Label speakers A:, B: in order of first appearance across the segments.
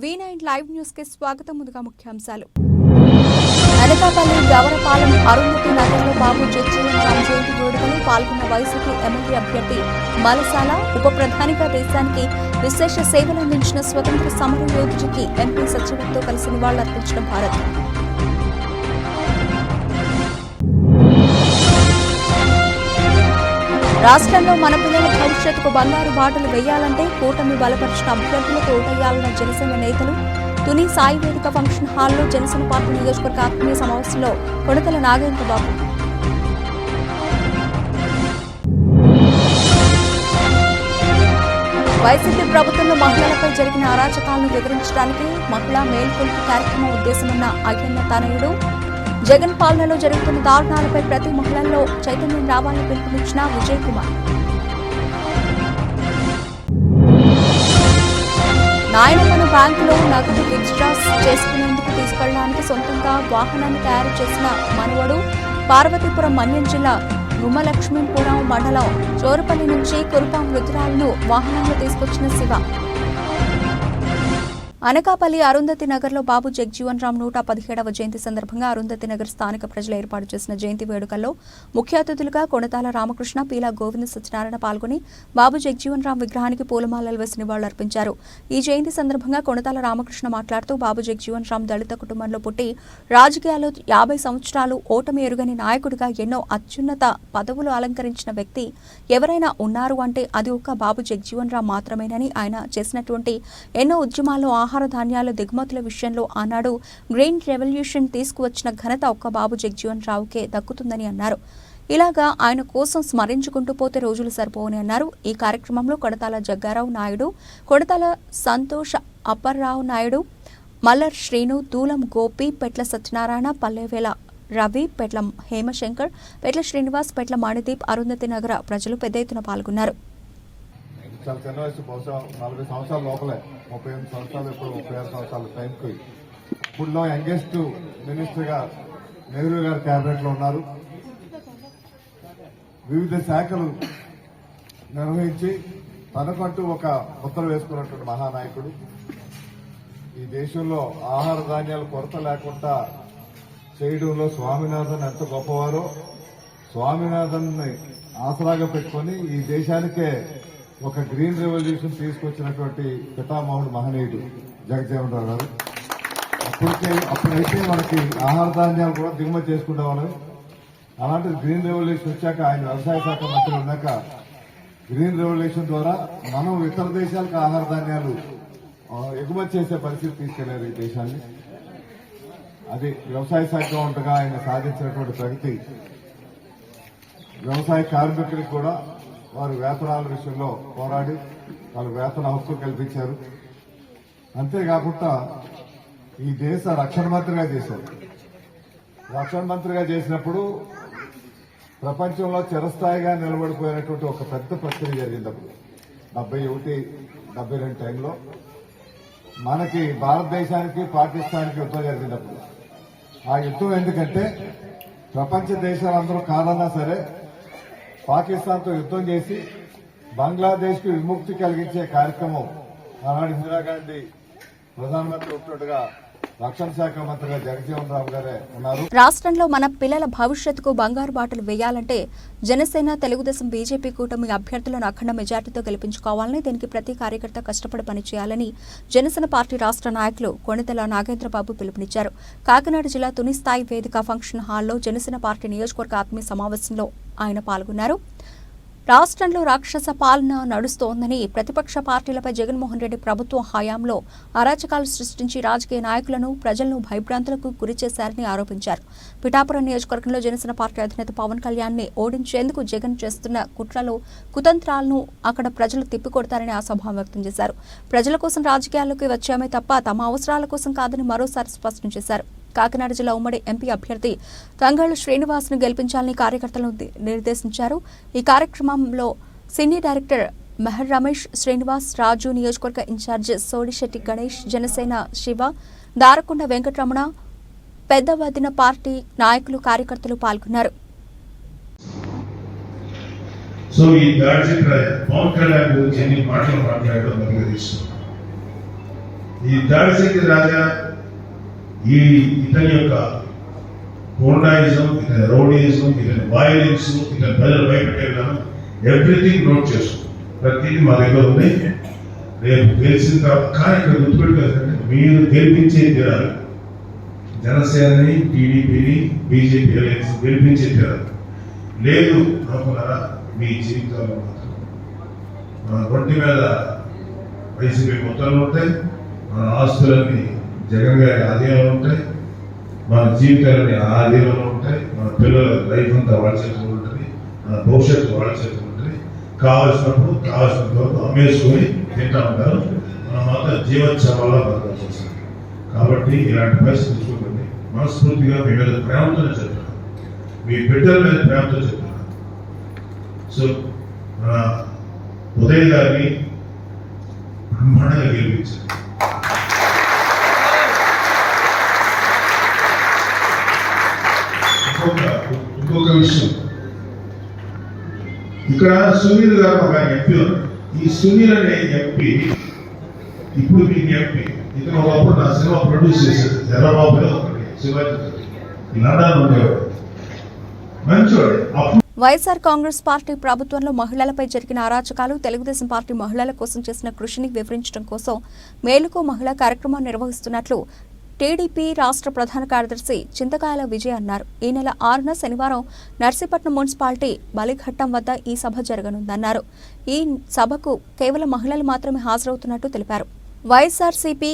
A: V9 live news కి స్వాగతం. ముందుగా ముఖ్యాంశాలు. అనకాపల్లి గవరపాలెం అరుంధతి నగర్లో బాబు జగ్జీవన్ రామ్ జయంతి వేడుకలో పాల్గొన్న వైసీపీ ఎమ్మెల్యే అభ్యర్థి మలసాల ఉప ప్రధానిగా దేశానికి విశేష సేవలు అందించిన స్వతంత్ర సమర యోధుడికి ఎంపీ సచివులతో కలిసి నివాళులర్పించిన భారత్. రాష్ట్రంలో మన పిల్లల భవిష్యత్తుకు బంగారు బాటలు వేయాలంటే కూటమి బలపరిచిన అభ్యర్థులకు ఓటేయాలన్న జనసేన నేతలు తుని సాయి వేదిక ఫంక్షన్ హాల్లో జనసేన పార్టీ నియోజకవర్గ ఆత్మీయ సమావేశంలో కొణతల నాగేంద్రబాబు. వైసీపీ ప్రభుత్వంలో మహిళలపై జరిగిన అరాచకాలను వివరించడానికి మహిళా మేల్కొల్పు కార్యక్రమం ఉద్దేశమున్న అయ్యన్న తనయుడు జగన్ పాలనలో జరుగుతున్న దారుణాలపై ప్రతి మహిళల్లో చైతన్యం రావాలని పిలుపునిచ్చిన విజయ్ కుమార్. నాయనమ్మను బ్యాంకులో నగదు విత్డ్రాస్ చేసుకునేందుకు తీసుకెళ్లడానికి సొంతంగా వాహనాన్ని తయారు చేసిన మనవడు పార్వతీపురం మన్యం జిల్లా గుమ్మలక్ష్మీపురం మండలం చోరుపల్లి నుంచి కురుపాం రుద్రాలను వాహనంలో తీసుకొచ్చిన శివ. అనకాపల్లి అరుంధతి నగర్లో బాబు జగ్జీవన్ రామ్ 117వ జయంతి సందర్భంగా అరుంధతి నగర్ స్థానిక ప్రజలు ఏర్పాటు చేసిన జయంతి వేడుకల్లో ముఖ్య అతిథులుగా కొణతాల రామకృష్ణ, పీలా గోవింద సత్యనారాయణ పాల్గొని బాబు జగ్జీవన్ రామ్ విగ్రహానికి పూలమాలలు వేసి నివాళులర్పించారు. ఈ జయంతి సందర్భంగా కొణతాల రామకృష్ణ మాట్లాడుతూ బాబు జగ్జీవన్ రామ్ దళిత కుటుంబంలో పుట్టి రాజకీయాల్లో 50 సంవత్సరాలు ఓటమి ఎరుగని నాయకుడిగా ఎన్నో అత్యున్నత పదవులు అలంకరించిన వ్యక్తి ఎవరైనా ఉన్నారు అంటే అది ఒక్క బాబు జగ్జీవన్ రామ్ మాత్రమేనని, ఆయన చేసినటువంటి ఎన్నో ఉద్యమాల్లో ఆహార ధాన్యాల దిగుమతుల విషయంలో ఆనాడు గ్రీన్ రెవల్యూషన్ తీసుకువచ్చిన ఘనత ఒక్క బాబు జగ్జీవన్ రావుకే దక్కుతుందని అన్నారు. ఇలాగా ఆయన కోసం స్మరించుకుంటూ పోతే రోజులు సరిపోవని అన్నారు. ఈ కార్యక్రమంలో కొడతాల జగ్గారావు నాయుడు, కొడతాల సంతోష్ అప్పర్రావు నాయుడు, మల్లర్ శ్రీను, దూలం గోపి, పెట్ల సత్యనారాయణ, పల్లెవేల రవి, పెట్ల హేమశంకర్, పెట్ల శ్రీనివాస్, పెట్ల మణిదీప్, అరుంధతి నగర ప్రజలు పెద్ద ఎత్తున పాల్గొన్నారు.
B: చాలా చిన్న వయసు, బహుశా 40 సంవత్సరాల లోపలే, 38 సంవత్సరాలు, ఇప్పుడు 36 సంవత్సరాల టైంకి ఇప్పుడులో యంగెస్ట్ మినిస్టర్గా నెహ్రూ గారి క్యాబినెట్ లో ఉన్నారు. వివిధ శాఖలు నిర్వహించి తనకంటూ ఒక ముద్ర వేసుకున్నటువంటి మహానాయకుడు. ఈ దేశంలో ఆహార ధాన్యాల కొరత లేకుండా చేయడంలో స్వామినాథన్ ఎంత గొప్పవారో, స్వామినాథన్ ని ఆసరాగా పెట్టుకుని ఈ దేశానికే ఒక గ్రీన్ రెవల్యూషన్ తీసుకొచ్చినటువంటి పితామహుడు మహనీయుడు జగజ్జీవన్ రావు గారు. అప్పుడైతే మనకి ఆహార ధాన్యాలు కూడా దిగుమతి చేసుకునేవాళ్ళం. అలాంటి గ్రీన్ రెవల్యూషన్ వచ్చాక, ఆయన వ్యవసాయ శాఖ మంత్రి ఉన్నాక, గ్రీన్ రెవల్యూషన్ ద్వారా మనం ఇతర దేశాలకు ఆహార ధాన్యాలు ఎగుమతి చేసే పరిస్థితి తీసుకెళ్లారు ఈ దేశాన్ని. అది వ్యవసాయ శాఖ ఉండగా ఆయన సాధించినటువంటి ప్రగతి. వ్యవసాయ కార్మికులకు కూడా వారు వేతనాల విషయంలో పోరాడి వాళ్ళు వేతన హక్కు కల్పించారు. అంతేకాకుండా ఈ దేశ రక్షణ మంత్రిగా చేశారు. రక్షణ మంత్రిగా చేసినప్పుడు ప్రపంచంలో చిరస్థాయిగా నిలబడిపోయినటువంటి ఒక పెద్ద ప్రక్రియ జరిగింది. అప్పుడు 71-72 టైంలో మనకి భారతదేశానికి పాకిస్తాన్కి యుద్ధం జరిగినప్పుడు, ఆ యుద్ధం ఎందుకంటే ప్రపంచ దేశాలందరూ కాదన్నా సరే పాకిస్తాన్తో యుద్ధం చేసి బంగ్లాదేశ్ కు విముక్తి కలిగించే కార్యక్రమం ఆనాడు ఇందిరాగాంధీ ప్రధానమంత్రి ఉన్నట్టుగా రక్షణ శాఖ మంత్రిగా జగజ్జీవన్ రావు గారే ఉన్నారు.
A: రాష్ట్రంలో మన పిల్లల భవిష్యత్తుకు బంగారు బాటలు వేయాలంటే జనసేన, తెలుగుదేశం, బీజేపీ కూటమి అభ్యర్థులను అఖండ మెజార్టీతో గెలిపించుకోవాలని, దీనికి ప్రతి కార్యకర్త కష్టపడి పనిచేయాలని జనసేన పార్టీ రాష్ట్ర నాయకులు కొణితెల నాగేంద్రబాబు పిలుపునిచ్చారు. కాకినాడ జిల్లా తుని స్థాయి వేదిక ఫంక్షన్ హాల్లో జనసేన పార్టీ నియోజకవర్గ ఆత్మీయ సమావేశంలో ఆయన పాల్గొన్నారు. రాష్ట్రంలో రాక్షస పాలన నడుస్తోందని, ప్రతిపక్ష పార్టీలపై జగన్మోహన్ రెడ్డి ప్రభుత్వం హయాంలో అరాచకాలు సృష్టించి రాజకీయ నాయకులను, ప్రజలను భయభ్రాంతులకు గురిచేశారని ఆరోపించారు. పిఠాపురం నియోజకవర్గంలో జనసేన పార్టీ అధినేత పవన్ కళ్యాణ్ ని ఓడించేందుకు జగన్ చేస్తున్న కుట్రలు, కుతంత్రాలను అక్కడ ప్రజలు తిప్పికొడతారని ఆశాభావం వ్యక్తం చేశారు. ప్రజల కోసం రాజకీయాల్లోకి వచ్చామే తప్ప తమ అవసరాల కోసం కాదని మరోసారి స్పష్టం చేశారు. కాకినాడ జిల్లా ఉమ్మడి ఎంపీ అభ్యర్థి తంగళ్ల శ్రీనివాస్ ను గెలిపించాలని కార్యకర్తలను నిర్దేశించారు. ఈ కార్యక్రమంలో సినీ డైరెక్టర్ మెహర్ రమేష్, శ్రీనివాస్, రాజు, నియోజకవర్గ ఇన్ఛార్జ్ సోడిశెట్టి గణేష్, జనసేన శివ, దారకొండ వెంకటరమణ, పెద్ద వదిన పార్టీ నాయకులు, కార్యకర్తలు పాల్గొన్నారు.
C: సో ఈ దాడి పవన్ కళ్యాణ్ గురించి ఎన్ని మాటలు మాట్లాడడం మనకు తెలుసు. ఈ దాడిశెట్టి రాజా ఇతని యొక్క హోండాయిజం, ఇతని రౌడీయిజం, ఇతని వయలెన్స్, ఇతని ప్రజలు భయపెట్టే విధానం ఎవ్రీథింగ్ నోట్ చేసుకో. ప్రతిదీ మా దగ్గర ఉంది. రేపు గెలిచిన తర్వాత కానీ ఇక్కడ గుర్తుపెట్టుకోవాలంటే మీరు గెలిపించే తీరాలి. జనసేనని, టీడీపీని, బీజేపీ అలయన్స్ గెలిపించే తీరాలి. లేదు అనుకున్నారా మీ జీవితాల్లో మాత్రం మన ఒంటి మీద వైసీపీ మొత్తాలు ఉంటాయి, మన ఆస్తులన్నీ జగన్ గారి ఆధీనంలో ఉంటాయి, మన జీవితాలన్నీ ఆధీనంలో ఉంటాయి, మన పిల్లల లైఫ్ అంతా వాళ్ళ చేతిలో ఉంటుంది, మన భవిష్యత్తు వాళ్ళ చేతిలో ఉంటుంది. కావాల్సినప్పుడు కావాల్సినంత వరకు అమ్మేసుకొని తింటా ఉంటారు. మనం మాత్రం జీవోత్సవాల్లో బతకాల్సి వస్తుంది. కాబట్టి ఇలాంటి పరిస్థితి చూడండి. మనస్ఫూర్తిగా మీ మీద ప్రేమతోనే చెప్తున్నాను, మీ బిడ్డల మీద ప్రేమతో చెప్తున్నాను. సో మన ఉదయ్ గారిని బ్రహ్మాండంగా గెలిపించారు. ఇంకొక విషయం, ఇక్కడ సునీల్ గారు ఒక ఎంపీ ఉన్నారు. ఈ సునీల్ అనే ఎంపీ ఇప్పుడు మీకు ఎంపీ. ఇతను ఒకప్పుడు నా సినిమా ప్రొడ్యూస్ చేశాడు. ఎర్రబాబులో శివాజీ లండన్ ఉండేవాడు, మంచివాడు.
A: వైఎస్ఆర్ కాంగ్రెస్ పార్టీ ప్రభుత్వంలో మహిళలపై జరిగిన అరాచకాలు, తెలుగుదేశం పార్టీ మహిళల కోసం చేసిన కృషిని వివరించడం కోసం మేలుకో మహిళా కార్యక్రమాన్ని నిర్వహిస్తున్నట్లు టీడీపీ రాష్ట్ర ప్రధాన కార్యదర్శి చింతకాయల విజయ్ అన్నారు. ఈ నెల 6న శనివారం నర్సీపట్నం మున్సిపాలిటీ బలిఘట్టం వద్ద ఈ సభ జరగనుందన్నారు. ఈ సభకు కేవలం మహిళలు మాత్రమే హాజరవుతున్నట్టు తెలిపారు. వైఎస్ఆర్సీపీ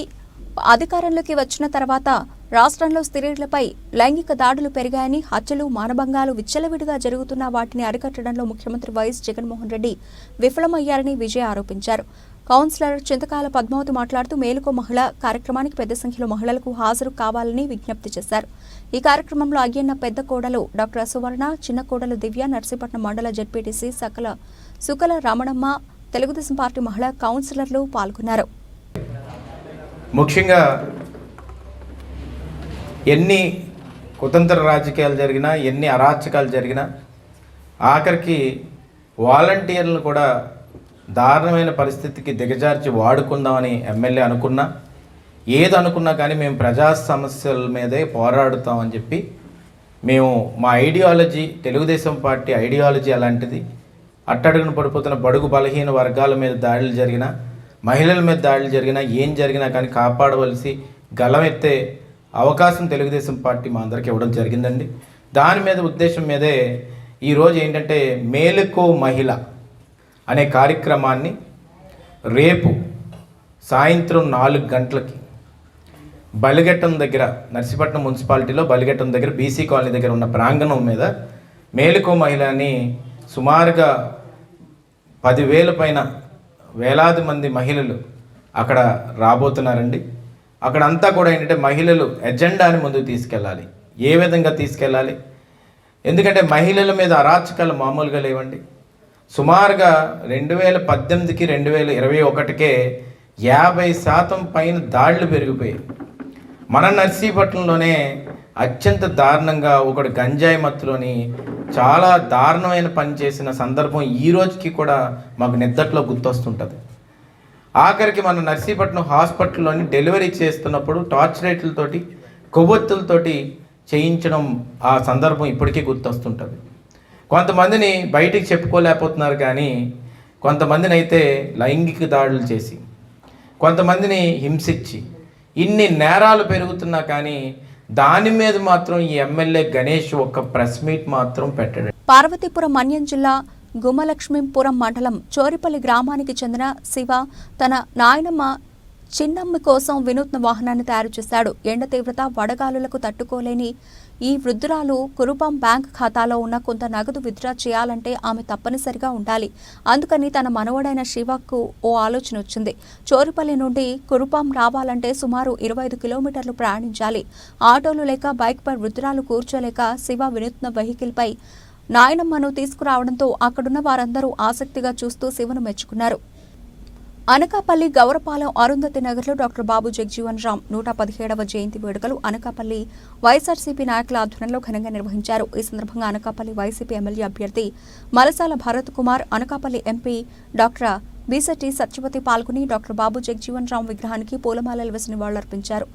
A: అధికారంలోకి వచ్చిన తర్వాత రాష్ట్రంలో స్త్రీలపై లైంగిక దాడులు పెరిగాయని, హత్యలు, మానభంగాలు విచ్చలవిడిగా జరుగుతున్న వాటిని అరికట్టడంలో ముఖ్యమంత్రి వైఎస్ జగన్మోహన్ రెడ్డి విఫలమయ్యారని విజయ్ ఆరోపించారు. కౌన్సిలర్ చింతకాయల పద్మావతి మాట్లాడుతూ మేలుకో మహిళ కార్యక్రమానికి పెద్ద సంఖ్యలో మహిళలకు హాజరు కావాలని విజ్ఞప్తి చేశారు. ఈ కార్యక్రమంలో అయ్యన్న పెద్ద కోడలు డాక్టర్ సువర్ణ, చిన్న కోడలు దివ్య, నర్సీపట్నం మండల జెడ్పీటీసీ సుకల రమణమ్మ, తెలుగుదేశం పార్టీ మహిళా కౌన్సిలర్లు పాల్గొన్నారు.
D: ముఖ్యంగా ఎన్ని కుతంత్ర రాజకీయాలు జరిగినా, ఎన్ని అరాచకాలు జరిగినా, ఆఖరికి వాలంటీర్లను కూడా దారుణమైన పరిస్థితికి దిగజార్చి వాడుకుందామని ఎమ్మెల్యే అనుకున్నా, ఏది అనుకున్నా కానీ మేము ప్రజా సమస్యల మీదే పోరాడుతామని చెప్పి మేము మా ఐడియాలజీ, తెలుగుదేశం పార్టీ ఐడియాలజీ అలాంటిది. అట్టడుగున పడిపోతున్న బడుగు బలహీన వర్గాల మీద దాడులు జరిగినా, మహిళల మీద దాడులు జరిగినా, ఏం జరిగినా కానీ కాపాడవలసి గలమెత్తే అవకాశం తెలుగుదేశం పార్టీ మా అందరికీ ఇవ్వడం జరిగిందండి. దాని మీద ఉద్దేశం మీదే ఈరోజు ఏంటంటే మేలుకో మహిళ అనే కార్యక్రమాన్ని రేపు సాయంత్రం 4 గంటలకి బలిఘట్టం దగ్గర, నర్సీపట్నం మున్సిపాలిటీలో బలిఘట్టం దగ్గర బీసీ కాలనీ దగ్గర ఉన్న ప్రాంగణం మీద మేలుకో మహిళ అని సుమారుగా 10,000 పైన వేలాది మంది మహిళలు అక్కడ రాబోతున్నారండి. అక్కడంతా కూడా ఏంటంటే మహిళలు ఎజెండాని ముందుకు తీసుకెళ్ళాలి. ఏ విధంగా తీసుకెళ్ళాలి? ఎందుకంటే మహిళల మీద అరాచకాలు మామూలుగా లేవండి. సుమారుగా 2018కి 2021కే 50% పైన దాడులు పెరిగిపోయాయి. మన నర్సీపట్నంలోనే అత్యంత దారుణంగా ఒకడు గంజాయి మత్తులోని చాలా దారుణమైన పని చేసిన సందర్భం ఈ రోజుకి కూడా మాకు నిద్దట్లో గుర్తొస్తుంటుంది. ఆఖరికి మన నర్సీపట్నం హాస్పిటల్లోని డెలివరీ చేస్తున్నప్పుడు టార్చ్ లైట్లతోటి, కొవ్వొత్తులతోటి చేయించడం ఆ సందర్భం ఇప్పటికీ గుర్తొస్తుంటుంది. కొంతమందిని బయటికి చెప్పుకోలేకపోతున్నారు, కానీ కొంతమందిని అయితే లైంగిక దాడులు చేసి, కొంతమందిని హింసించి, ఇన్ని నేరాలు పెరుగుతున్నా కానీ దాని మీద మాత్రం ఈ ఎమ్మెల్యే గణేష్ ఒక్క ప్రెస్ మీట్ మాత్రం పెట్టాడు.
A: పార్వతీపురం మన్యం జిల్లా గుమ్మలక్ష్మీపురం మండలం చోరిపల్లి గ్రామానికి చెందిన శివ తన నాయనమ్మ చిన్నమ్మ కోసం వినూత్న వాహనాన్ని తయారు చేశాడు. ఎండ తీవ్రత, వడగాలులకు తట్టుకోలేని ఈ వృద్ధురాలు కురుపాం బ్యాంక్ ఖాతాలో ఉన్న కొంత నగదు విత్డ్రా చేయాలంటే ఆమె తప్పనిసరిగా ఉండాలి. అందుకని తన మనవడైన శివకు ఓ ఆలోచన వచ్చింది. చోరిపల్లి నుండి కురుపాం రావాలంటే సుమారు 25 కిలోమీటర్లు ప్రయాణించాలి. ఆటోలు లేక బైక్పై వృద్ధురాలు కూర్చోలేక శివ వినూత్న వెహికల్పై నాయనమ్మను తీసుకురావడంతో అక్కడున్న వారందరూ ఆసక్తిగా చూస్తూ శివను మెచ్చుకున్నారు. అనకాపల్లి గౌరపాలెం అరుంధతి నగర్లో డాక్టర్ బాబు జగజీవన్ రామ్ 117వ జయంతి వేడుకలు అనకాపల్లి వైఎస్ఆర్సీపీ నాయకుల ఆధ్వర్యంలో ఘనంగా నిర్వహించారు. ఈ సందర్భంగా అనకాపల్లి వైసీపీ ఎమ్మెల్యే అభ్యర్థి మలసాల భరత్ కుమార్, అనకాపల్లి ఎంపీ డాక్టర్ బీసెట్టి సత్యవతి పాల్గొని డాక్టర్ బాబు జగజీవన్ రామ్ విగ్రహానికి పూలమాలలు వేసి నివాళులర్పించారు.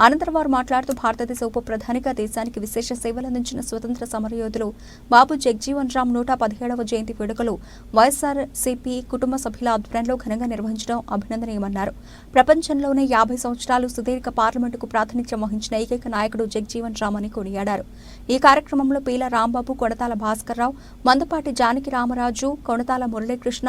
A: అనంతరం వారు మాట్లాడుతూ భారతదేశ ఉప ప్రధానిగా దేశానికి విశేష సేవలందించిన స్వతంత్ర సమరయోధులు బాబు జగజీవన్ రామ్ 117వ జయంతి వేడుకలు వైఎస్ఆర్సీపీ కుటుంబ సభ్యుల ఆధ్వర్యంలో ఘనంగా నిర్వహించడం అభినందనీయమన్నారు. ప్రపంచంలోనే 50 సంవత్సరాలు సుదీర్ఘ పార్లమెంటుకు ప్రాతినిధ్యం వహించిన ఏకైక నాయకుడు జగజీవన్ రామ్ అని కొనియాడారు. ఈ కార్యక్రమంలో పీల రాంబాబు, కొణతాల భాస్కర్రావు, మందపాటి జానకి రామరాజు, కొణతాల మురళీకృష్ణ,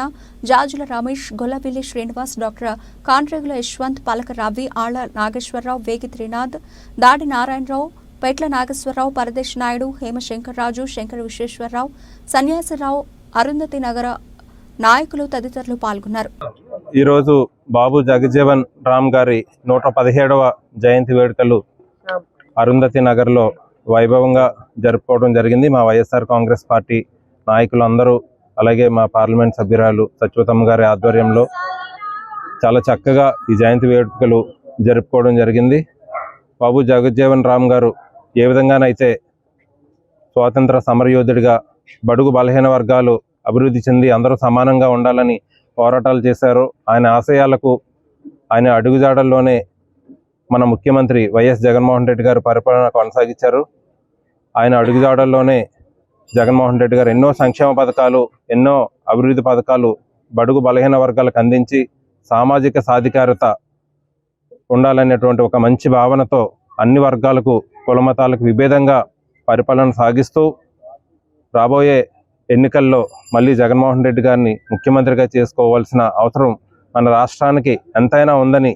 A: జాజుల రమేష్, గొల్లవిల్లి శ్రీనివాస్, డాక్టర్ కాండ్రేగుల యశ్వంత్, పలక రవి, ఆళ్ల నాగేశ్వరరావు, వేగి త్రినాథ్, దాడి నారాయణరావు, పెట్ల నాగేశ్వరరావు, పరదేశ్ నాయుడు, హేమశంకర్రాజు, శంకర విశ్వేశ్వరరావు, సన్యాసిరావు, అరుంధతి నగర నాయకులు తదితరులు పాల్గొన్నారు.
E: ఈరోజు బాబు జగజీవన్ రామ్ గారి 117వ జయంతి వేడుకలు అరుంధతి నగర్లో వైభవంగా జరుపుకోవడం జరిగింది. మా వైఎస్ఆర్ కాంగ్రెస్ పార్టీ నాయకులు అందరూ, అలాగే మా పార్లమెంట్ సభ్యురాలు సత్యవతమ్మ గారి ఆధ్వర్యంలో చాలా చక్కగా ఈ జయంతి వేడుకలు జరుపుకోవడం జరిగింది. బాబు జగజీవన్ రామ్ గారు ఏ విధంగానైతే స్వాతంత్ర సమరయోధుడిగా బడుగు బలహీన వర్గాలు అభివృద్ధి చెంది అందరూ సమానంగా ఉండాలని పోరాటాలు చేశారో, ఆయన ఆశయాలకు, ఆయన అడుగుజాడల్లోనే మన ముఖ్యమంత్రి వైఎస్ జగన్మోహన్ రెడ్డి గారు పరిపాలన కొనసాగించారు. ఆయన అడుగుజాడల్లోనే జగన్మోహన్ రెడ్డి గారు ఎన్నో సంక్షేమ పథకాలు, ఎన్నో అభివృద్ధి పథకాలు బడుగు బలహీన వర్గాలకు అందించి సామాజిక సాధికారత ఉండాలనేటువంటి ఒక మంచి భావనతో అన్ని వర్గాలకు, కులమతాలకు విభేదంగా పరిపాలన సాగిస్తూ రాబోయే ఎన్నికల్లో మళ్ళీ జగన్మోహన్ రెడ్డి గారిని ముఖ్యమంత్రిగా చేసుకోవాల్సిన అవసరం మన రాష్ట్రానికి ఎంతైనా ఉందని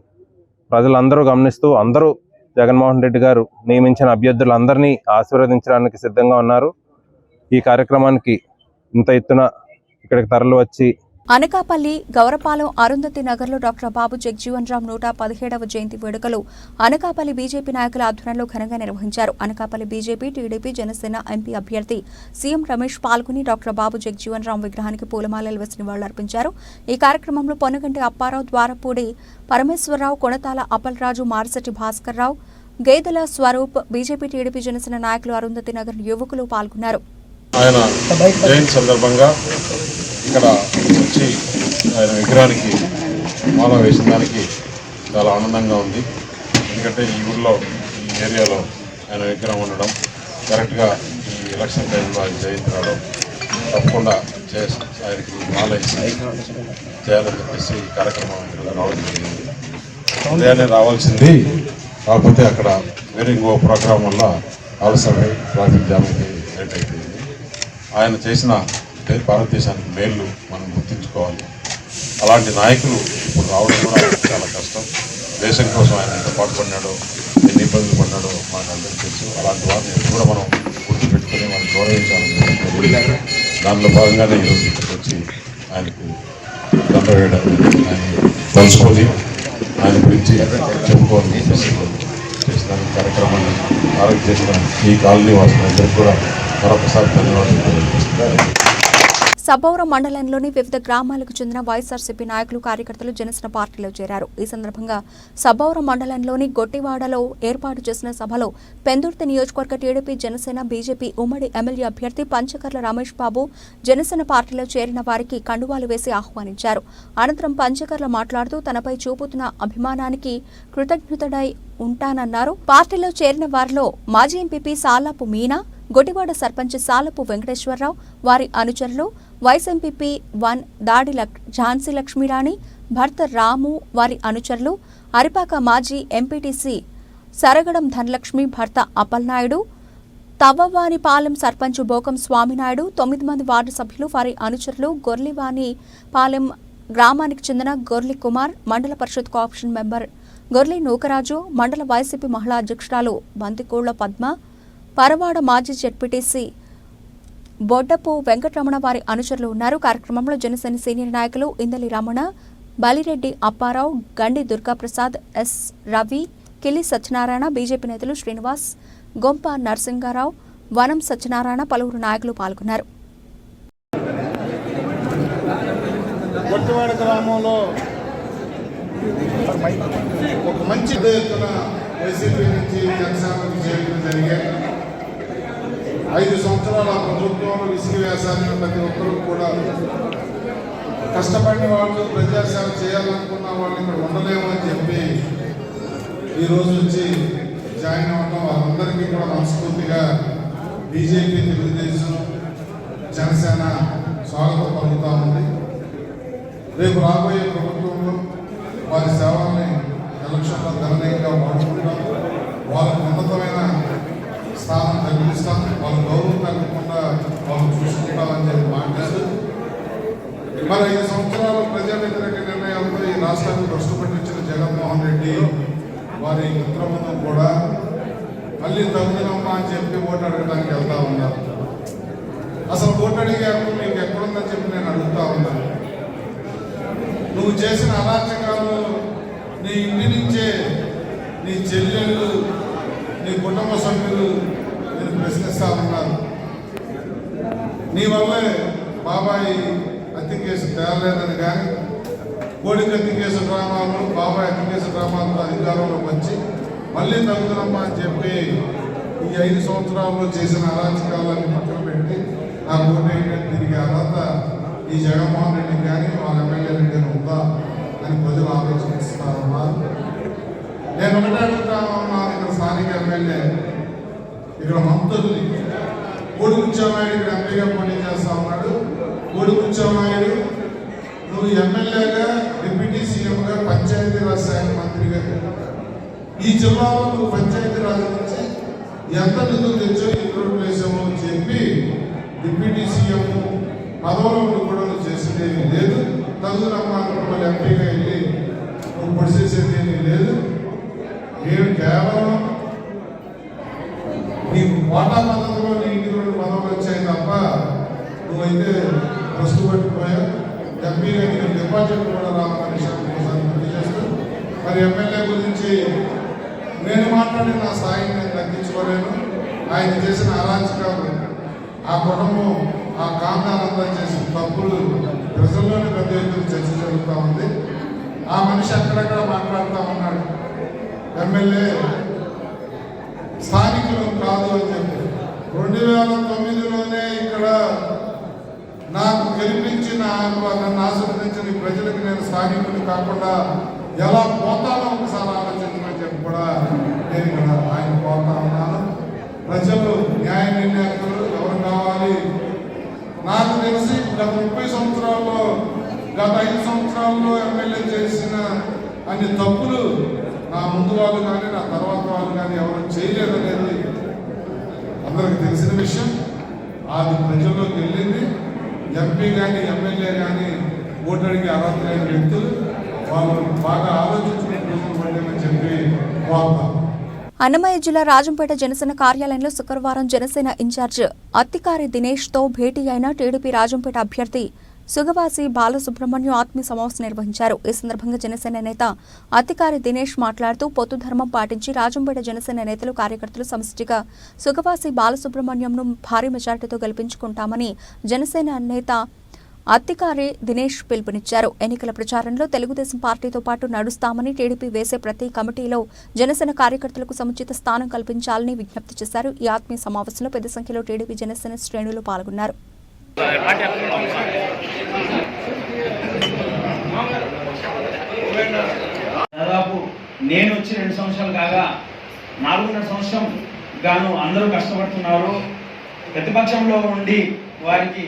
E: ప్రజలందరూ గమనిస్తూ అందరూ జగన్మోహన్ రెడ్డి గారు నియమించిన అభ్యర్థులందరినీ ఆశీర్వదించడానికి సిద్ధంగా ఉన్నారు. ఈ కార్యక్రమానికి ఇంత ఎత్తున ఇక్కడికి తరలి వచ్చి
A: అనకాపల్లి గౌరపాలెం అరుంధతి నగర్లో డాక్టర్ బాబు జగజీవన్ రామ్ 117వ జయంతి వేడుకలు అనకాపల్లి బీజేపీ నాయకుల ఆధ్వర్యంలో ఘనంగా నిర్వహించారు. Anakapalli BJP, TDP, Janasena MP అభ్యర్థి సీఎం రమేష్ పాల్గొని డాక్టర్ బాబు జగజీవన్ రామ్ విగ్రహానికి పూలమాలలు వేసి నివాళులర్పించారు. ఈ కార్యక్రమంలో పొన్నగంటి అప్పారావు, ద్వారపూడి పరమేశ్వరరావు, కొణతాల అప్పలరాజు, మారిశెట్టి భాస్కర్రావు, గేదెల స్వరూప్, బీజేపీ, టీడీపీ, జనసేన నాయకులు, అరుంధతి నగర్ యువకులు పాల్గొన్నారు.
F: ఆయన జయంతి సందర్భంగా ఇక్కడ వచ్చి ఆయన విగ్రహానికి మాల వేసిన దానికి చాలా ఆనందంగా ఉంది. ఎందుకంటే ఈ ఊళ్ళో, ఈ ఏరియాలో ఆయన విగ్రహం ఉండడం కరెక్ట్గా ఈ ఎలక్షన్ టైంలో ఆయన జయంతి రావడం తప్పకుండా ఆయనకి మాల వేసి చేయాలని చెప్పేసి ఈ కార్యక్రమం రావడం జరిగింది. ఉదయాన్నే రావాల్సింది, కాకపోతే అక్కడ వేరే ఇంకో ప్రోగ్రాం వల్ల ఆలస్యమై ట్రాఫిక్ జామ్కి లేట్ అయిపోయింది. ఆయన చేసిన భారతదేశానికి మేళ్ళు మనం గుర్తించుకోవాలి. అలాంటి నాయకులు ఇప్పుడు రావడం కూడా చాలా కష్టం. దేశం కోసం ఆయన ఎంత పాటుపడినాడో, ఎన్ని ఇబ్బందులు పడినాడో మనకు అందరికీ తెలుసు. అలాంటి వారిని కూడా మనం గుర్తుపెట్టుకుని మనం గౌరవించాలని దానిలో భాగంగానే ఈరోజు ఇక్కడికి వచ్చి ఆయనకు దండ వేయడం, ఆయన తలుచుకొని ఆయన గురించి చెప్పుకోవాలని చేసిన కార్యక్రమాన్ని ఆరోగ్య చేసిన ఈ కాలనీ వాసులందరికీ కూడా మరొకసారి ధన్యవాదాలు.
A: సబ్బవరం మండలంలోని వివిధ గ్రామాలకు చెందిన వైఎస్ఆర్సీపీ నాయకులు, కార్యకర్తలు జనసేన పార్టీలో చేరారు. ఈ సందర్భంగా సబ్బవరం మండలంలోని గొట్టివాడలో ఏర్పాటు చేసిన సభలో పెందుర్తి నియోజకవర్గ టీడీపీ, జనసేన, బీజేపీ ఉమ్మడి ఎమ్మెల్యే అభ్యర్థి పంచకర్ల రమేష్ బాబు జనసేన పార్టీలో చేరిన వారికి కండువాలు వేసి ఆహ్వానించారు. అనంతరం పంచకర్ల మాట్లాడుతూ తనపై చూపుతున్న అభిమానానికి కృతజ్ఞతడై ఉంటానన్నారు. పార్టీలో చేరిన వారిలో మాజీ ఎంపీపీ సాలాపు మీనా, గొటివాడ సర్పంచ్ సాలపు వెంకటేశ్వరరావు, వారి అనుచరులు, వైస్ ఎంపీపీ 1 దాడి ఝాన్సీ లక్ష్మీరాణి, భర్త రాము, వారి అనుచరులు, అరిపాక మాజీ ఎంపీటీసీ సరగడం ధనలక్ష్మి, భర్త అప్పలనాయుడు, తవ్వవానిపాలెం సర్పంచ్ బోకం స్వామినాయుడు, 9 మంది వార్డు సభ్యులు, వారి అనుచరులు, గొర్లివానిపాలెం గ్రామానికి చెందిన గొర్లి కుమార్, మండల పరిషత్ కోఆప్షన్ మెంబర్ గొర్లి నూకరాజు, మండల వైసీపీ మహిళా అధ్యక్షురాలు బంతికోళ్ల పద్మ, పరవాడ మాజీ జెడ్పీటీసీ బొడ్డపు వెంకటరమణ, వారి అనుచరులు ఉన్నారు. కార్యక్రమంలో జనసేన సీనియర్ నాయకులు ఇందలి రమణ, బలిరెడ్డి అప్పారావు, గండి దుర్గాప్రసాద్, ఎస్ రవి, కిలి సత్యనారాయణ, బీజేపీ నేతలు శ్రీనివాస్, గొంప నరసింగారావు, వనం సత్యనారాయణ, పలువురు నాయకులు పాల్గొన్నారు.
B: గ్రామంలో ఒక మంచి వైసీపీ నుంచి జనసేనకు చేరడం జరిగాయి. 5 సంవత్సరాల ప్రభుత్వంలో విసిగివేశాలని ప్రతి ఒక్కరూ కూడా
G: కష్టపడిన వాళ్ళు ప్రజాసేవ చేయాలనుకున్న వాళ్ళు ఇక్కడ ఉండలేము అని చెప్పి ఈరోజు వచ్చి జాయిన్ అవ్వడం వాళ్ళందరికీ కూడా మనస్ఫూర్తిగా బీజేపీ, తెలుగుదేశం, జనసేన స్వాగతం పలుకుతా ఉంది. రేపు రాబోయే ప్రభుత్వంలో వారి సేవల్ని ఎలక్షన్లో గణనీయంగా వాడుకుంటాం, వాళ్ళకు ఉన్నతమైన స్థానం కల్పిస్తాం, వాళ్ళ గౌరవం తగ్గకుండా వాళ్ళు చూసుకుంటామని చెప్పి మాట్లాడుతూ మరి 5 సంవత్సరాల ప్రజా వ్యతిరేక నిర్ణయాలతో ఈ రాష్ట్రాన్ని భ్రష్టు పట్టించిన జగన్మోహన్ రెడ్డి వారి మిత్రబృందం కూడా మళ్ళీ తగ్గుదమ్మా అని చెప్పి ఓటు అడగడానికి వెళ్తా ఉన్నారు. అసలు ఓటు అడిగారు మీకు ఎక్కడుందని చెప్పి నేను అడుగుతా ఉన్నాను. నువ్వు చేసిన అరాచకాలు నీ ఇంటి నుంచే నీ చెల్లెళ్ళు, నీ కుటుంబ సభ్యులు నేను ప్రశ్నిస్తా ఉన్నారు. నీ వల్లే బాబాయ్ హత్య కేసు తేరలేదని కానీ, కోడికి హత్య కేసు డ్రామాలు, బాబాయ్ హత్య కేసు డ్రామాలతో అధికారంలోకి వచ్చి మళ్ళీ తగ్గుదమ్మా అని చెప్పి ఈ 5 సంవత్సరాల్లో చేసిన అరాచకాలని పక్కన పెట్టి ఆ ఓటేయడం తిరిగి అర్హత ఈ జగన్మోహన్ రెడ్డికి కానీ వాళ్ళ ఎమ్మెల్యేలకి ఉందా అని ప్రజలు ఆలోచిస్తా ఉన్నారు. నేను ఒకటే అడుగుతా ఉన్నాను, ఇక్కడ స్థానిక ఎమ్మెల్యే, ఇక్కడ మంత్రుల్ని, కోడి ముత్యామాయుడు ఇక్కడ ఎంపీగా పోటీ చేస్తా ఉన్నాడు. కోడి ముత్యామాయుడు నువ్వు ఎమ్మెల్యేగా, డిప్యూటీ సీఎంగా, పంచాయతీరాజ్ శాఖ మంత్రిగా ఈ జిల్లాలో నువ్వు పంచాయతీరాజ్ నుంచి ఎంత నిధులు తెచ్చో ఎన్ని రోడ్లు వేసామో చెప్పి డిప్యూటీ సీఎం పదవులు కూడా నువ్వు చేసేదేమీ లేదు. తగుదమ్మా మళ్ళీ ఎంపీగా వెళ్ళి నువ్వు పొడి చేసేదేమీ లేదు. నేను కేవలం నీకు కోటా పద్ధతిలో నీ ఇంటికి 2 పదవులు వచ్చాయి తప్ప నువ్వైతే ప్రశ్న పట్టిపోయావు. ఎంపీగా నీకు డిపాజిట్ కూడా రావాలన్న విషయాన్ని గుర్తు చేస్తూ మరి ఎమ్మెల్యే గురించి నేను మాట్లాడిన నా స్థాయిని నేను తగ్గించుకోలేను. ఆయన చేసిన అరాచకాలు, ఆ కుటుంబం, ఆ కాంతానంతా చేసిన తప్పులు ప్రజల్లోనే పెద్ద ఎత్తున చర్చ జరుగుతూ ఉంది. ఆ మనిషి అక్కడక్కడ మాట్లాడుతూ ఉన్నాడు, ఎమ్మెల్యే స్థానికులు కాదు అని చెప్పి. 2009లోనే ఇక్కడ నాకు గెలిపించి నన్ను ఆశీర్వదించిన ప్రజలకు నేను స్థానికులు కాకుండా ఎలా పోతానో ఒకసారి ఆలోచించమని చెప్పి కూడా నేను ఇక్కడ ఆయన పోతా ఉన్నాను. ప్రజలు న్యాయ నిర్ణేతలు ఎవరు కావాలి? నాకు తెలిసి గత 30 సంవత్సరాల్లో, గత 5 సంవత్సరాల్లో ఎమ్మెల్యే చేసిన అన్ని తప్పులు నా ముందు వాళ్ళు కానీ నా తర్వాత వాళ్ళు కానీ ఎవరు చేయలేదనేది అందరికి తెలిసిన విషయం. అది ప్రజల్లోకి వెళ్ళింది. ఎంపీ కానీ ఎమ్మెల్యే కానీ ఓటు అడిగి అర్హత లేని వ్యక్తులు వాళ్ళు బాగా ఆలోచించుకుని ప్రజలు పడేమని చెప్పి కోరుతాం.
A: అన్నమయ్య జిల్లా రాజంపేట జనసేన కార్యాలయంలో శుక్రవారం జనసేన ఇన్ఛార్జ్ అత్తికారి దినేష్తో భేటీ అయిన టీడీపీ రాజంపేట అభ్యర్థి సుగవాసి బాలసుబ్రహ్మణ్యం ఆత్మీయ సమావేశం నిర్వహించారు. ఈ సందర్భంగా జనసేన నేత అత్తికారి దినేష్ మాట్లాడుతూ పొత్తు ధర్మం పాటించి రాజంపేట జనసేన నేతలు, కార్యకర్తలు సమిష్టిగా సుగవాసి బాలసుబ్రహ్మణ్యంను భారీ మెజార్టీతో గెలిపించుకుంటామని జనసేన నేత అత్తికారి దినేష్ పిలుపునిచ్చారు. ఎన్నికల ప్రచారంలో తెలుగుదేశం పార్టీతో పాటు నడుస్తామని, టీడీపీ వేసే ప్రతి కమిటీలో జనసేన కార్యకర్తలకు సముచిత స్థానం కల్పించాలని విజ్ఞప్తి చేశారు. ఈ ఆత్మీయ సమావేశంలో పెద్ద సంఖ్యలో టీడీపీ జనసేన శ్రేణులు పాల్గొన్నారు.
H: దాదాపు నేను వచ్చి 2 సంవత్సరాలు కాగా 4.5 సంవత్సరం గాను అందరూ కష్టపడుతున్నారు. ప్రతిపక్షంలో ఉండి వారికి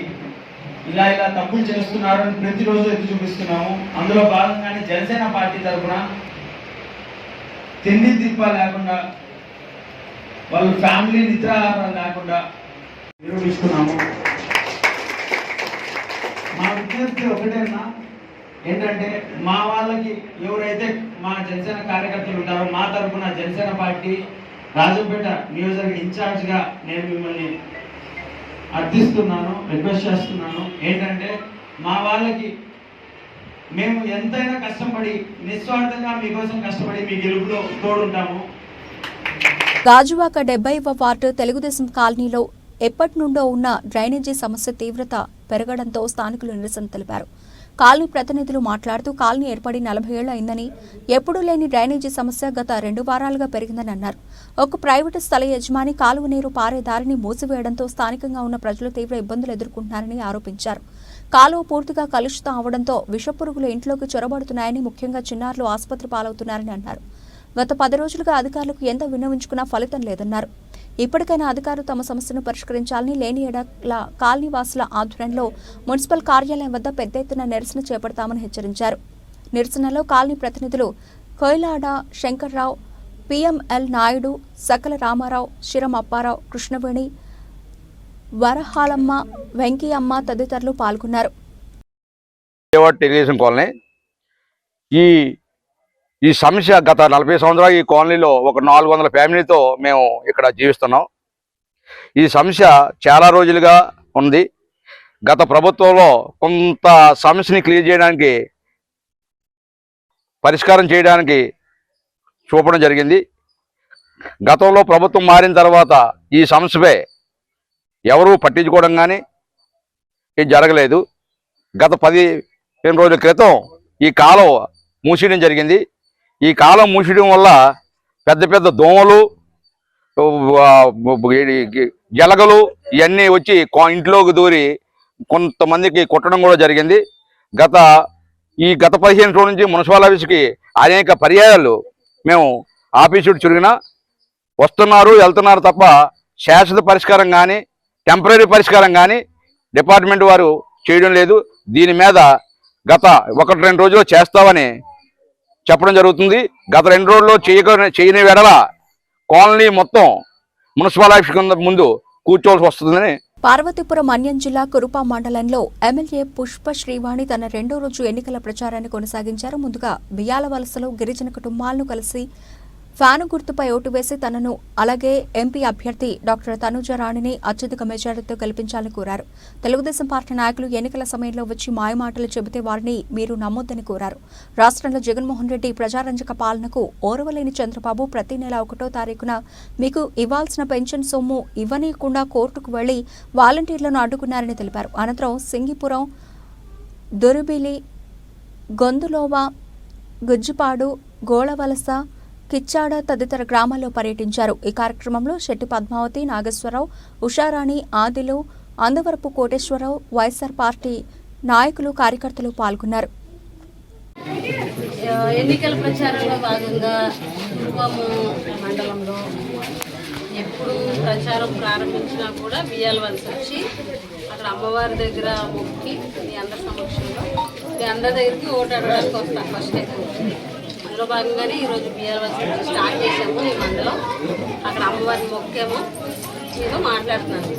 H: ఇలా తప్పులు చేస్తున్నారు అని ప్రతిరోజు ఎత్తి చూపిస్తున్నాము. అందులో భాగంగానే జనసేన పార్టీ తరఫున తిండి తిప్ప లేకుండా, వాళ్ళ ఫ్యామిలీ నిద్రాహారం లేకుండా నిర్వహిస్తున్నాము. మా విజ్ఞప్తి ఒకటేనా ఏంటంటే, మా వాళ్ళకి ఎవరైతే మా జనసేన కార్యకర్తలు ఉంటారో మా తరఫున జనసేన పార్టీ రాజంపేట నియోజకవర్గ ఇన్ఛార్జ్గా నేను మిమ్మల్ని అర్థిస్తున్నాను, రిక్వెస్ట్ చేస్తున్నాను. ఏంటంటే, మా వాళ్ళకి మేము ఎంతైనా కష్టపడి నిస్వార్థంగా మీకోసం కష్టపడి మీ గెలుపులో తోడుంటాము.
A: గాజువాక 70వ వార్డు తెలుగుదేశం కాలనీలో ఎప్పటి నుండో ఉన్న డ్రైనేజీ సమస్య తీవ్రత పెరగడంతో స్థానికులు నిరసన తెలిపారు. కాలనీ ప్రతినిధులు మాట్లాడుతూ కాలనీ ఏర్పడి 40 ఏళ్లు అయిందని, ఎప్పుడూ లేని డ్రైనేజీ సమస్య గత 2 వారాలుగా పెరిగిందని అన్నారు. ఒక ప్రైవేటు స్థల యజమాని కాలువ నీరు పారే దారిని మూసివేయడంతో స్థానికంగా ఉన్న ప్రజలు తీవ్ర ఇబ్బందులు ఎదుర్కొంటున్నారని ఆరోపించారు. కాలువ పూర్తిగా కలుషితం అవడంతో విషపురుగులు ఇంట్లోకి చొరబడుతున్నాయని, ముఖ్యంగా చిన్నారులు ఆసుపత్రి పాలవుతున్నారని అన్నారు. గత 10 రోజులుగా అధికారులకు ఎంత విన్నవించుకున్నా ఫలితం లేదన్నారు. ఇప్పటికైనా అధికారులు తమ సమస్యను పరిష్కరించాలని, లేని ఎడల కాలనీ వాసుల ఆధ్వర్యంలో మున్సిపల్ కార్యాలయం వద్ద పెద్ద ఎత్తున నిరసన చేపడతామని హెచ్చరించారు. నిరసనలో కాలనీ ప్రతినిధులు కోయిలాడ శంకర్రావు, పిఎంఎల్ నాయుడు, సకల రామారావు, శిరం అప్పారావు, కృష్ణవేణి, వరహాలమ్మ, వెంకయ్యమ్మ తదితరులు పాల్గొన్నారు.
I: తెలుగుదేశం కాలనీ ఈ సమస్య గత 40 సంవత్సరాలు ఈ కాలనీలో ఒక 400 ఫ్యామిలీతో మేము ఇక్కడ జీవిస్తున్నాం. ఈ సమస్య చాలా రోజులుగా ఉంది. గత ప్రభుత్వంలో కొంత సమస్యని క్లియర్ చేయడానికి, పరిష్కారం చేయడానికి చూపడం జరిగింది. గతంలో ప్రభుత్వం మారిన తర్వాత ఈ సమస్యపై ఎవరూ పట్టించుకోవడం కానీ ఇది జరగలేదు. గత 15 రోజుల క్రితం ఈ కాలువ మూసేయడం జరిగింది. ఈ కాలం మూసేయడం వల్ల పెద్ద పెద్ద దోమలు, జలగలు ఇవన్నీ వచ్చి ఇంట్లోకి దూరి కొంతమందికి కుట్టడం కూడా జరిగింది. గత 15 రోజుల నుంచి మున్సిపల్ ఆఫీస్కి అనేక పర్యాయాలు మేము ఆఫీసు చురిగినా వస్తున్నారు, వెళ్తున్నారు తప్ప శాశ్వత పరిష్కారం కానీ టెంపరీ పరిష్కారం కానీ డిపార్ట్మెంట్ వారు చేయడం లేదు. దీని మీద గత 1-2 రోజుల్లో చేస్తామని చెప్పడం జరుగుతుంది. గత 2 రోజుల్లో చేయని వెడల కాలనీ మొత్తం మున్సిపల్ ఆఫీస్ ముందు కూర్చోవలసి వస్తుందని.
A: పార్వతీపురం మన్యం జిల్లా కురుపా మండలంలో ఎమ్మెల్యే పుష్ప శ్రీవాణి తన 2వ రోజు ఎన్నికల ప్రచారాన్ని కొనసాగించారు. ముందుగా బియ్యాల వలసలో గిరిజన కుటుంబాలను కలిసి ఫ్యాను గుర్తుపై ఓటు వేసి తనను, అలాగే ఎంపీ అభ్యర్థి డాక్టర్ తనుజ రాణిని అత్యధిక మెజారిటీతో గెలిపించాలని కోరారు. తెలుగుదేశం పార్టీ నాయకులు ఎన్నికల సమయంలో వచ్చి మాయమాటలు చెబితే వారిని మీరు నమ్మొద్దని కోరారు. రాష్ట్రంలో జగన్మోహన్ రెడ్డి ప్రజారంజక పాలనకు ఓర్వలేని చంద్రబాబు ప్రతి నెల 1వ తారీఖున మీకు ఇవ్వాల్సిన పెన్షన్ సొమ్ము ఇవ్వనీయకుండా కోర్టుకు వెళ్లి వాలంటీర్లను అడ్డుకున్నారని తెలిపారు. అనంతరం సింగిపురం, దొరుబిలి, గొందులోవా, గుజ్జిపాడు, గోళవలస, కిచ్చాడ తదితర గ్రామాల్లో పర్యటించారు. ఈ కార్యక్రమంలో శెట్టి పద్మావతి, నాగేశ్వరరావు, ఉషారాణి, ఆదిలు, అందవరపు కోటేశ్వరరావు, వైఎస్ఆర్ పార్టీ నాయకులు, కార్యకర్తలు పాల్గొన్నారు.
J: ఎన్నికల ప్రచారంలో భాగంగా కురుపాము మండలంలో ఎప్పుడు ప్రచారం ప్రారంభించినా కూడా బియ్యాల వలస వచ్చి అక్కడ అమ్మవారి దగ్గర మొక్కి మీ అందరి సమక్షంలో మీ అందరి దగ్గరికి ఓటు అడగడానికి వస్తాను. ఫస్ట్ అందులో భాగంగానే ఈరోజు బియ్యాల వలస నుంచి స్టార్ట్ చేసాము. ఈ మండలం అక్కడ అమ్మవారిని మొక్కేమో మీతో మాట్లాడుతున్నాను.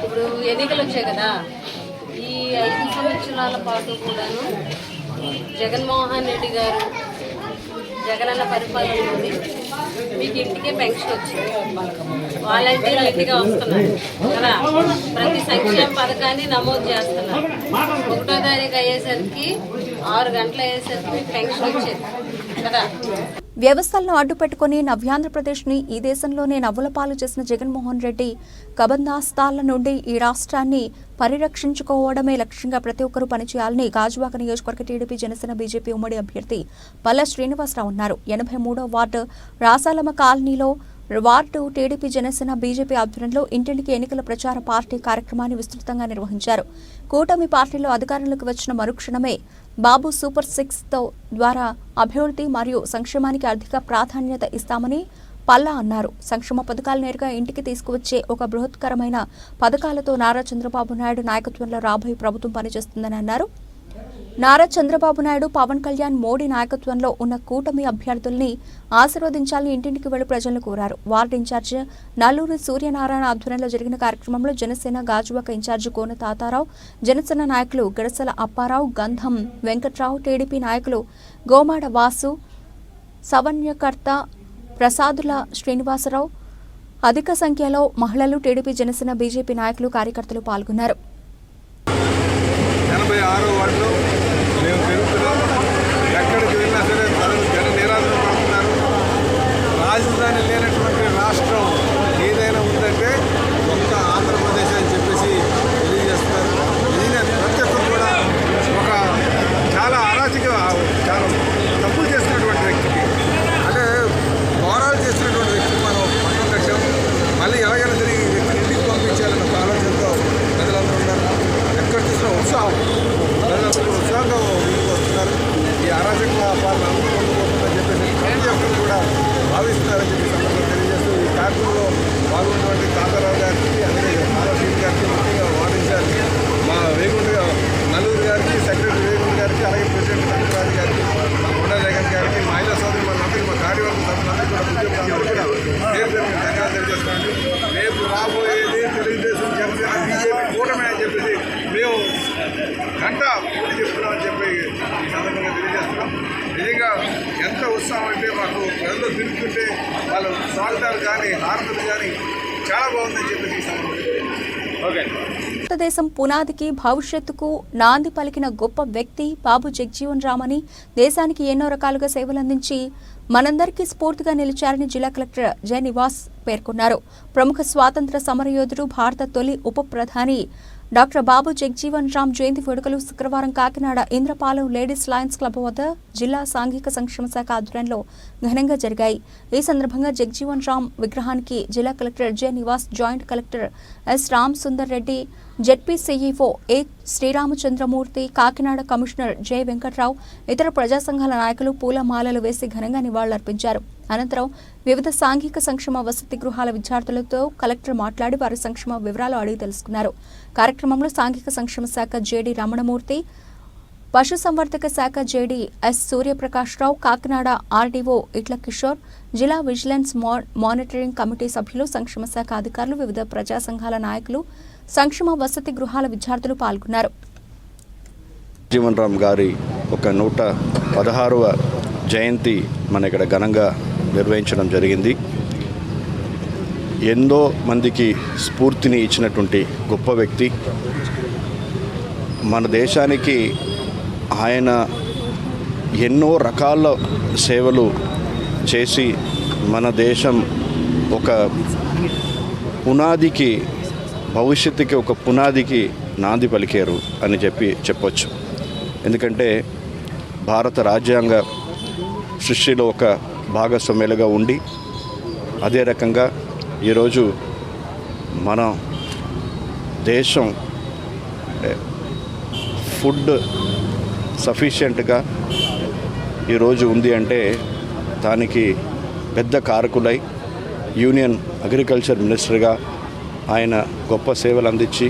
J: ఇప్పుడు ఎన్నికలు వచ్చాయి కదా, ఈ 5 సంవత్సరాల పాటు కూడాను జగన్మోహన్ రెడ్డి గారు జగనన్న పరిపాలనలోని మీకు ఇంటికే పెన్షన్ వచ్చింది, వాలంటీర్లు ఇంటిగా వస్తున్నారు కదా, ప్రతి సంక్షేమ పథకాన్ని నమోదు చేస్తున్నారు. 1వ తారీఖు అయ్యేసరికి 6 గంటలు అయ్యేసరికి మీకు పెన్షన్ వచ్చేది కదా.
A: వ్యవస్థలను అడ్డుపెట్టుకుని నవ్యాంధ్రప్రదేశ్ని ఈ దేశంలోనే నవ్వుల పాలు చేసిన జగన్మోహన్ రెడ్డి కబందాస్తాల నుండి ఈ రాష్ట్రాన్ని పరిరక్షించుకోవడమే లక్ష్యంగా ప్రతి ఒక్కరూ పనిచేయాలని గాజువాక నియోజకవర్గ టీడీపీ, జనసేన, బీజేపీ ఉమ్మడి అభ్యర్థి పల్ల శ్రీనివాసరావు అన్నారు. 83వ వార్డు రాసాలమ్మ కాలనీలో వార్డు టీడీపీ, జనసేన, బీజేపీ ఆధ్వర్యంలో ఇంటింటికి ఎన్నికల ప్రచార పార్టీ కార్యక్రమాన్ని విస్తృతంగా నిర్వహించారు. కూటమి పార్టీలో అధికారంలోకి వచ్చిన మరుక్షణమే బాబు సూపర్ 6 ద్వారా అభివృద్ధి మరియు సంక్షేమానికి అధిక ప్రాధాన్యత ఇస్తామని పల్లా అన్నారు. సంక్షేమ పథకాలు నేరుగా ఇంటికి తీసుకువచ్చే ఒక బృహత్కరమైన పథకాలతో నారా చంద్రబాబు నాయుడు నాయకత్వంలో రాబోయే ప్రభుత్వం పనిచేస్తుందని అన్నారు. నారా చంద్రబాబు నాయుడు, పవన్ కళ్యాణ్, మోడీ నాయకత్వంలో ఉన్న కూటమి అభ్యర్థుల్ని ఆశీర్వదించాలని ఇంటింటికి వెళ్లి ప్రజలను కోరారు. వార్డు ఇన్ఛార్జ్ నల్లూరి సూర్యనారాయణ ఆధ్వర్యంలో జరిగిన కార్యక్రమంలో జనసేన గాజువాక ఇన్ఛార్జ్ కోన తాతారావు, జనసేన నాయకులు గడసల అప్పారావు, గంధం వెంకట్రావు, టీడీపీ నాయకులు గోమాడ వాసు, సమన్వయకర్త ప్రసాదుల శ్రీనివాసరావు, అధిక సంఖ్యలో మహిళలు, టీడీపీ, జనసేన, బీజేపీ నాయకులు, కార్యకర్తలు పాల్గొన్నారు.
G: 86 వార్డులో మేము పెరుగుతున్నాం. ఎక్కడికి వెళ్ళినా సరే జన నిరాశన పడుతున్నారు. రాజధాని లేనటువంటి రాష్ట్రం ఏదైనా ఉందంటే ఒక్క ఆంధ్రప్రదేశ్ అని చెప్పేసి తెలియజేస్తున్నారు. ప్రతి ఒక్కరు కూడా
K: పిలుస్తుంటే వాళ్ళు స్వాగతాలు కానీ హారతులు కానీ చాలా బాగుందని చెప్పేసి ఓకే.
A: భారతదేశం పునాదికి భవిష్యత్తుకు నాంది పలికిన గొప్ప వ్యక్తి బాబు జగజీవన్ రామ్ అని, దేశానికి ఎన్నో రకాలుగా సేవలందించి మనందరికీ స్ఫూర్తిగా నిలిచారని జిల్లా కలెక్టర్ జె నివాస్ పేర్కొన్నారు. ప్రముఖ స్వాతంత్ర సమరయోధుడు, భారత తొలి ఉప ప్రధాని డాక్టర్ బాబు జగజీవన్ రామ్ జయంతి వేడుకలు శుక్రవారం Kakinada Indrapalem ladies Lions club వద్ద జిల్లా సాంఘిక సంక్షేమ శాఖ ఆధ్వర్యంలో ఘనంగా జరిగాయి. ఈ సందర్భంగా జగజీవన్ రామ్ విగ్రహానికి జిల్లా collector J Nivas, joint collector S Ram Sundar Reddy, ZP CEO ఏ శ్రీరామచంద్రమూర్తి, కాకినాడ కమిషనర్ జె వెంకట్రావు, ఇతర ప్రజా సంఘాల నాయకులు పూలమాలలు వేసి ఘనంగా నివాళులర్పించారు. అనంతరం వివిధ సాంఘిక సంక్షేమ వసతి గృహాల విద్యార్థులతో కలెక్టర్ మాట్లాడి వారి సంక్షేమ వివరాలు అడిగి తెలుసుకున్నారు. కార్యక్రమంలో సాంఘిక సంక్షేమ శాఖ జేడీ రమణమూర్తి, పశుసంవర్ధక శాఖ J D S Suryaprakashrao, Kakinada RDO Itla Kishore, జిల్లా విజిలెన్స్ మానిటరింగ్ కమిటీ సభ్యులు, సంక్షేమ శాఖ అధికారులు, వివిధ ప్రజా సంఘాల నాయకులు, సంక్షేమ వసతి గృహాల విద్యార్థులు పాల్గొన్నారు.
L: జీవన్ రామ్ గారి ఒక 116వ జయంతి మన ఇక్కడ ఘనంగా నిర్వహించడం జరిగింది. ఎంతో మందికి స్ఫూర్తిని ఇచ్చినటువంటి గొప్ప వ్యక్తి. మన దేశానికి ఆయన ఎన్నో రకాల సేవలు చేసి మన దేశం ఒక పునాదికి, భవిష్యత్తుకి ఒక పునాదికి నాంది పలికారు అని చెప్పొచ్చు. ఎందుకంటే భారత రాజ్యాంగ సృష్టిలో ఒక భాగస్వామ్యులుగా ఉండి, అదే రకంగా ఈరోజు మన దేశం ఫుడ్ సఫిషియెంట్గా ఈరోజు ఉంది అంటే దానికి పెద్ద కారకులై యూనియన్ అగ్రికల్చర్ మినిస్టర్గా ఆయన గొప్ప సేవలు అందించి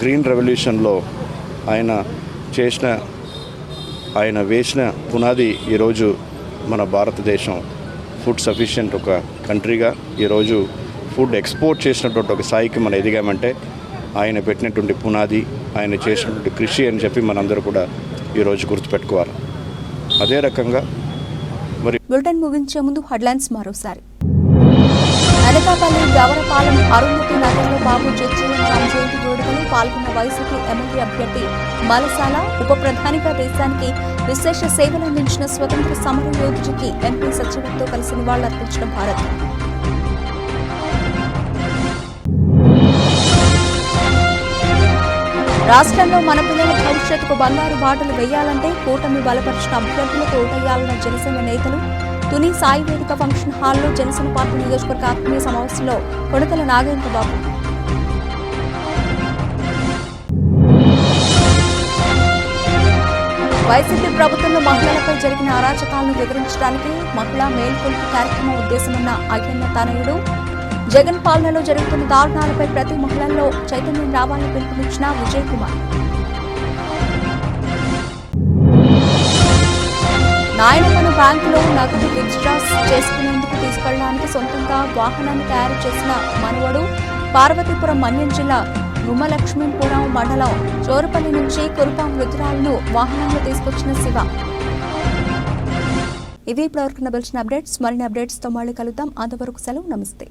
L: గ్రీన్ రెవల్యూషన్లో ఆయన వేసిన పునాది ఈరోజు మన భారతదేశం ఫుడ్ సఫిషియెంట్ ఒక కంట్రీగా ఈరోజు ఫుడ్ ఎక్స్పోర్ట్ చేసినటువంటి ఒక స్థాయికి మనం ఎదిగామంటే ఆయన పెట్టినటువంటి పునాది, ఆయన చేసినటువంటి కృషి అని చెప్పి మనందరూ కూడా ఈరోజు గుర్తుపెట్టుకోవాలి. అదే రకంగా మరి
A: బులెటిన్ ముగించే ముందు హెడ్లైన్స్ మరోసారి. అనకాపల్లి గవరపాలెం అరుంధతి నగర్లో బాబు జగజీవన్ రామ్ జయంతి వేడుకలు పాల్గొన్న వైసీపీ ఎమ్మెల్యే అభ్యర్థి మలసాల, ఉప ప్రధానిగా దేశానికి విశేష సేవలందించిన స్వతంత్ర సమర యోధుడికి ఎంపీ సచివులతో కలిసి నివాళులర్పించిన భారత్. రాష్ట్రంలో మన పిల్లల భవిష్యత్తుకు బంగారు బాటలు వేయాలంటే కూటమి బలపరిచిన అభ్యర్థులకు ఓటేయాలన్న జనసేన నేతలు. తుని సాయి వేదిక ఫంక్షన్ హాల్లో జనసేన పార్టీ నియోజకవర్గ ఆత్మీయ సమావేశంలో కొడతల నాగేంద్రబాబు. వైసీపీ ప్రభుత్వంలో మహిళలపై జరిగిన అరాచకాలను వివరించడానికి మహిళా మేల్కొల్పు కార్యక్రమం ఉద్దేశమన్న అయ్యన్న తనయుడు. జగన్ పాలనలో జరుగుతున్న దారుణాలపై ప్రతి మహిళల్లో చైతన్యం రావాలని పిలుపునిచ్చిన విజయ్ కుమార్. నాయనపల్లి బ్యాంకులో నగదు విత్డ్రాస్ చేసుకునేందుకు తీసుకెళ్లడానికి సొంతంగా వాహనాన్ని తయారు చేసిన మనవడు. పార్వతీపురం మన్యం జిల్లా గుమ్మలక్ష్మీపురం మండలం చోరుపల్లి నుంచి కురుపాం రుద్రాలను వాహనంలో తీసుకొచ్చిన శివ. ఇవి ఇప్పటివరకు లభించిన అప్డేట్స్. మరిన్ని అప్డేట్స్తో మళ్ళీ కలుద్దాం. అంతవరకు సెలవు. నమస్తే.